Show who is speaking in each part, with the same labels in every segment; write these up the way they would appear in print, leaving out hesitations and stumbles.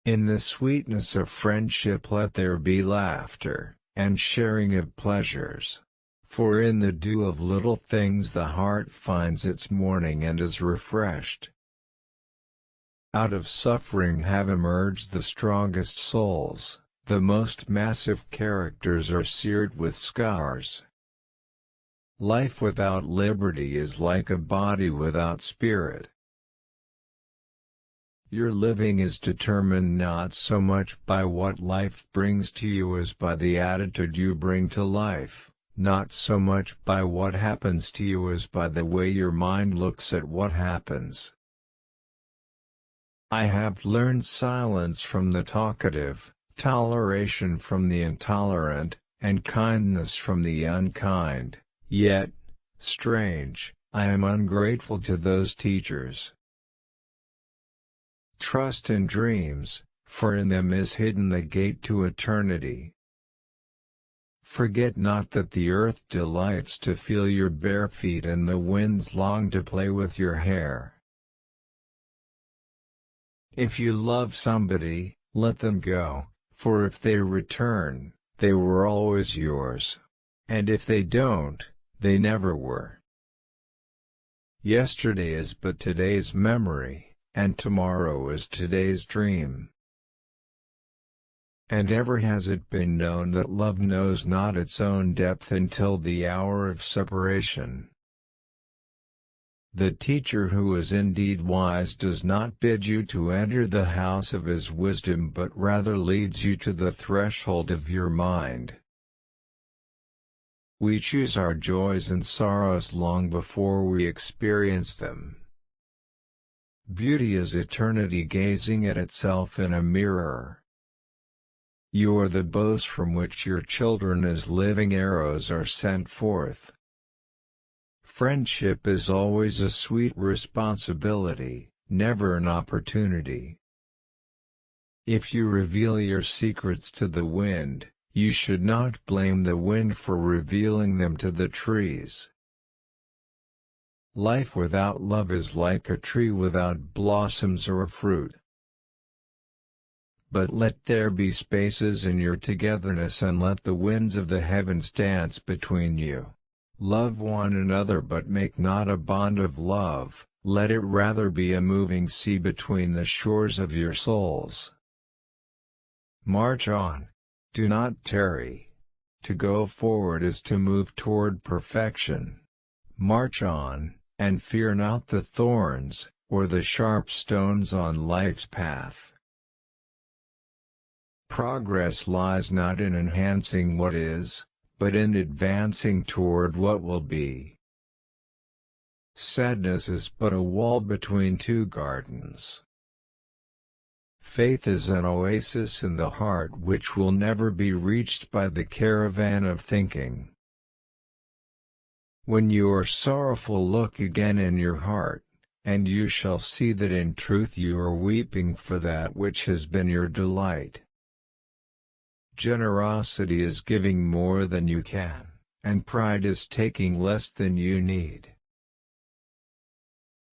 Speaker 1: In the sweetness of friendship let there be laughter, and sharing of pleasures. For in the dew of little things the heart finds its morning and is refreshed. Out of suffering have emerged the strongest souls, the most massive characters are seared with scars. Life without liberty is like a body without spirit. Your living is determined not so much by what life brings to you as by the attitude you bring to life, not so much by what happens to you as by the way your mind looks at what happens. I have learned silence from the talkative, toleration from the intolerant, and kindness from the unkind, yet, strange, I am ungrateful to those teachers. Trust in dreams, for in them is hidden the gate to eternity. Forget not that the earth delights to feel your bare feet and the winds long to play with your hair. If you love somebody, let them go, for if they return, they were always yours. And if they don't, they never were. Yesterday is but today's memory, and tomorrow is today's dream. And ever has it been known that love knows not its own depth until the hour of separation. The teacher who is indeed wise does not bid you to enter the house of his wisdom but rather leads you to the threshold of your mind. We choose our joys and sorrows long before we experience them. Beauty is eternity gazing at itself in a mirror. You are the bows from which your children as living arrows are sent forth. Friendship is always a sweet responsibility, never an opportunity. If you reveal your secrets to the wind, you should not blame the wind for revealing them to the trees. Life without love is like a tree without blossoms or fruit. But let there be spaces in your togetherness and let the winds of the heavens dance between you. Love one another but make not a bond of love, let it rather be a moving sea between the shores of your souls. March on. Do not tarry. To go forward is to move toward perfection. March on, and fear not the thorns, or the sharp stones on life's path. Progress lies not in enhancing what is, but in advancing toward what will be. Sadness is but a wall between two gardens. Faith is an oasis in the heart which will never be reached by the caravan of thinking. When you are sorrowful, look again in your heart, and you shall see that in truth you are weeping for that which has been your delight. Generosity is giving more than you can, and pride is taking less than you need.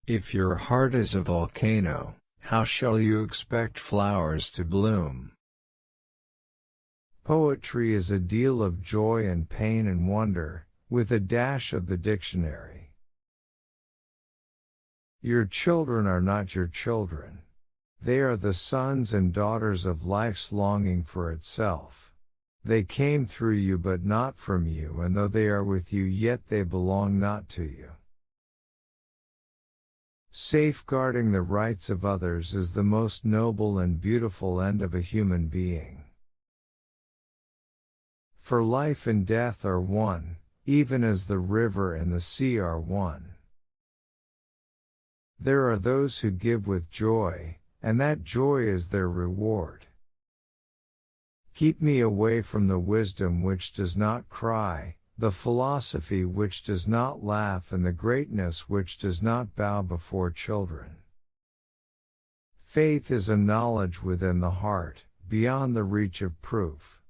Speaker 1: If your heart is a volcano, how shall you expect flowers to bloom? Poetry is a deal of joy and pain and wonder, with a dash of the dictionary. Your children are not your children. They are the sons and daughters of life's longing for itself. They came through you but not from you, and though they are with you yet they belong not to you. Safeguarding the rights of others is the most noble and beautiful end of a human being. For life and death are one, even as the river and the sea are one. There are those who give with joy, and that joy is their reward. Keep me away from the wisdom which does not cry, the philosophy which does not laugh, and the greatness which does not bow before children. Faith is a knowledge within the heart, beyond the reach of proof.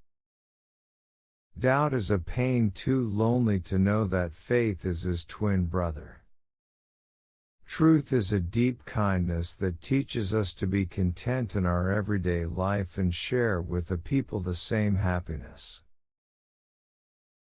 Speaker 1: Doubt is a pain too lonely to know that faith is his twin brother. Truth is a deep kindness that teaches us to be content in our everyday life and share with the people the same happiness.